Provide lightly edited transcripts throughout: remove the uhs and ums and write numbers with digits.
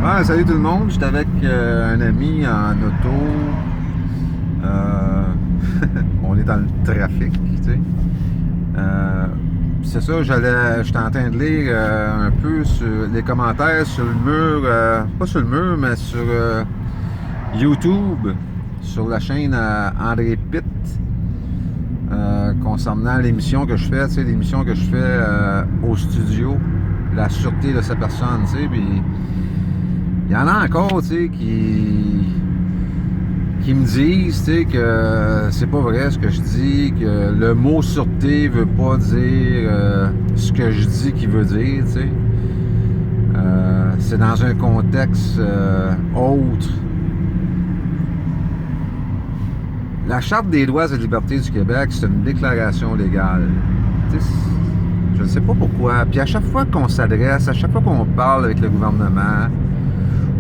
Ah, salut tout le monde, j'étais avec un ami en auto. Euh, on est dans le trafic, tu sais. C'est ça, j'étais en train de lire un peu sur les commentaires sur le mur, pas sur le mur, mais sur YouTube, sur la chaîne André Pitt, concernant l'émission que je fais, tu sais, l'émission que je fais au studio, la sûreté de sa personne, tu sais, puis il y en a encore, tu sais, qui me disent, tu sais, que c'est pas vrai ce que je dis, que le mot sûreté veut pas dire ce que je dis qu'il veut dire, tu sais. C'est dans un contexte autre. La Charte des droits et libertés du Québec, c'est une déclaration légale. Tu sais, je ne sais pas pourquoi. Puis à chaque fois qu'on s'adresse, à chaque fois qu'on parle avec le gouvernement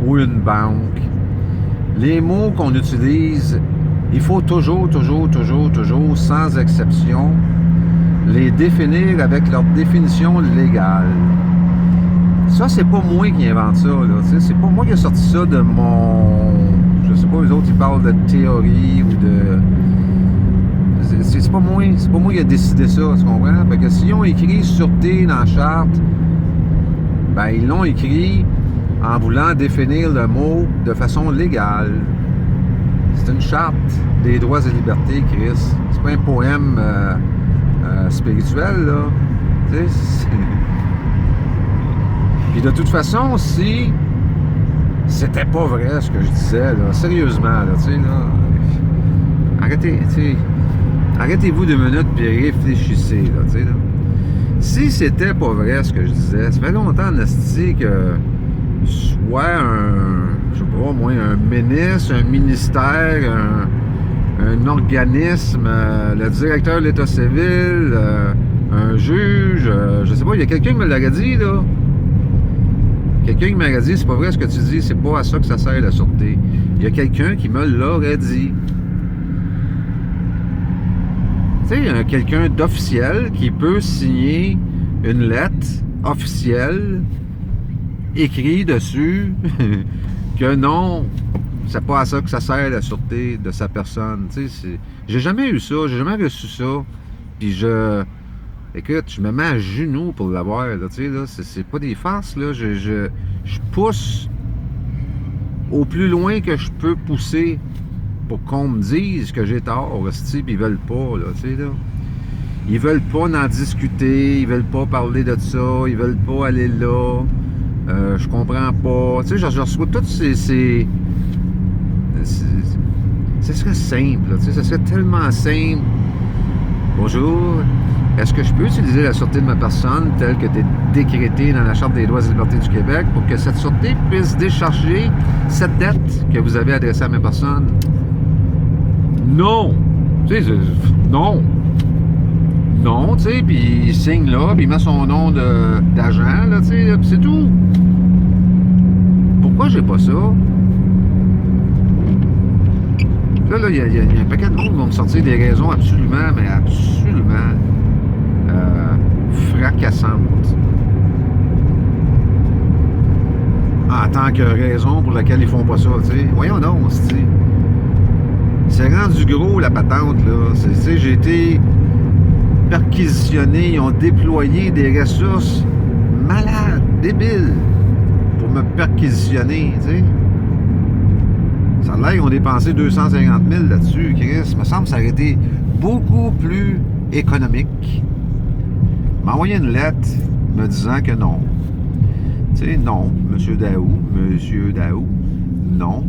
ou une banque, les mots qu'on utilise, il faut toujours, sans exception, les définir avec leur définition légale. Ça, c'est pas moi qui invente ça, là. C'est pas moi qui ai sorti ça de mon... Je sais pas, les autres, ils parlent de théorie ou de... C'est pas moi qui ai décidé ça, tu comprends? Fait que s'ils ont écrit sûreté dans la charte, ben ils l'ont écrit en voulant définir le mot de façon légale. C'est une charte des droits et libertés, Chris. C'est pas un poème spirituel, là. Tu sais, puis de toute façon, si c'était pas vrai ce que je disais, là, sérieusement, là, tu sais, là, arrêtez, tu sais, arrêtez-vous 2 minutes puis réfléchissez, là, tu sais, là. Si c'était pas vrai ce que je disais, ça fait longtemps, Nasty, que soit je sais pas, moi, un ministre, un ministère, un organisme, le directeur de l'État civil, un juge, je sais pas, il y a quelqu'un qui me l'aurait dit, là. Quelqu'un qui m'aurait dit, c'est pas vrai ce que tu dis, c'est pas à ça que ça sert la sûreté. Il y a quelqu'un qui me l'aurait dit. Tu sais, quelqu'un d'officiel qui peut signer une lettre officielle écrit dessus que non, c'est pas à ça que ça sert la sûreté de sa personne. Tu sais, j'ai jamais eu ça, j'ai jamais reçu ça. Puis écoute, je me mets à genoux pour l'avoir, là, tu sais, là, c'est pas des farces, là, je pousse au plus loin que je peux pousser pour qu'on me dise que j'ai tort, puis ils veulent pas, là, tu sais, là. Ils veulent pas en discuter, ils veulent pas parler de ça, ils veulent pas aller là, je comprends pas, tu sais, je reçois toutes ce serait simple, là, tu sais, ça serait tellement simple. Bonjour, est-ce que je peux utiliser la sûreté de ma personne telle que est décrétée dans la Charte des droits et libertés du Québec pour que cette sûreté puisse décharger cette dette que vous avez adressée à ma personne? Non! Tu sais, non! Non, tu sais, puis il signe là, puis il met son nom d'agent, là, tu sais, puis c'est tout. Pourquoi j'ai pas ça? Là, il y a un paquet de monde qui vont me sortir des raisons absolument, mais absolument fracassantes. En tant que raison pour laquelle ils font pas ça, tu sais. Voyons donc, c'est rendu gros, la patente, là. Tu sais, j'ai été perquisitionné, ils ont déployé des ressources malades, débiles, pour me perquisitionner, tu sais. Ça a l'air qu'ils ont dépensé 250 000 là-dessus, Chris. Il me semble que ça aurait été beaucoup plus économique. Il m'a envoyé une lettre me disant que non. Tu sais, non, Monsieur Daou, non,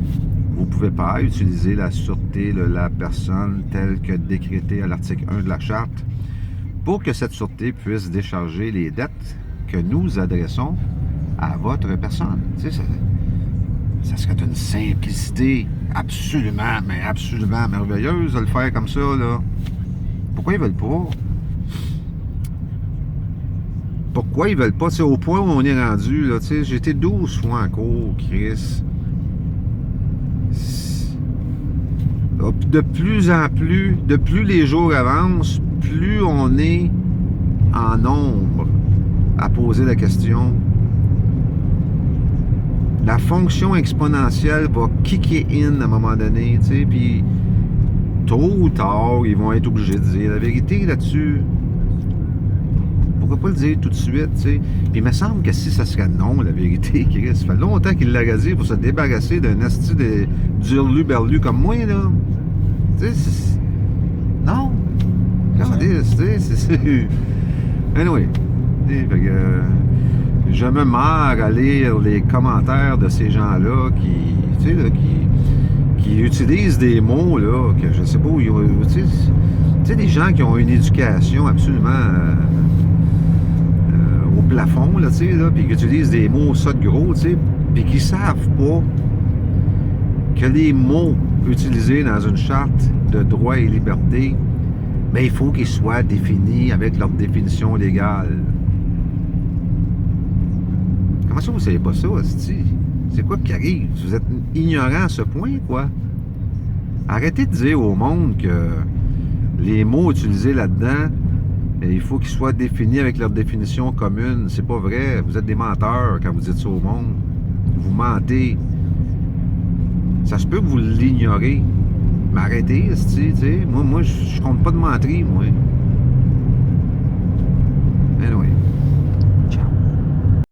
vous ne pouvez pas utiliser la sûreté de la personne telle que décrétée à l'article 1 de la Charte pour que cette sûreté puisse décharger les dettes que nous adressons à votre personne. Tu sais, ça serait une simplicité absolument merveilleuse de le faire comme ça, là. Pourquoi ils veulent pas? Pourquoi ils veulent pas? C'est au point où on est rendu, là, tu sais, j'ai été 12 fois en cours, Chris. De plus en plus, de plus les jours avancent, plus on est en nombre à poser la question. la fonction exponentielle va kicker in à un moment donné, tu sais, puis tôt ou tard, ils vont être obligés de dire la vérité là-dessus. Pourquoi pas le dire tout de suite, tu sais? Puis il me semble que si ça serait non, la vérité, Chris, ça fait longtemps qu'il l'aurait dit pour se débarrasser d'un asti d'hurlu-berlu comme moi, là. Tu sais, non. Regardez, tu sais, c'est... Anyway. Fait que, je me marre à lire les commentaires de ces gens-là qui, tu sais, là, qui utilisent des mots, là, que je sais pas où ils ont... Tu sais, des gens qui ont une éducation absolument... au plafond, là, tu sais, là, puis qui utilisent des mots ça de gros, tu sais, puis qui savent pas que les mots utilisés dans une charte de droits et libertés, ben, il faut qu'ils soient définis avec leur définition légale. Comment ça, vous savez pas ça, hostie? C'est quoi qui arrive? Vous êtes ignorant à ce point, quoi? Arrêtez de dire au monde que les mots utilisés là-dedans, il faut qu'ils soient définis avec leur définition commune. C'est pas vrai. Vous êtes des menteurs quand vous dites ça au monde. Vous mentez. Ça se peut que vous l'ignorez. Mais arrêtez, tu sais. Moi, je compte pas de menterie, moi. Anyway.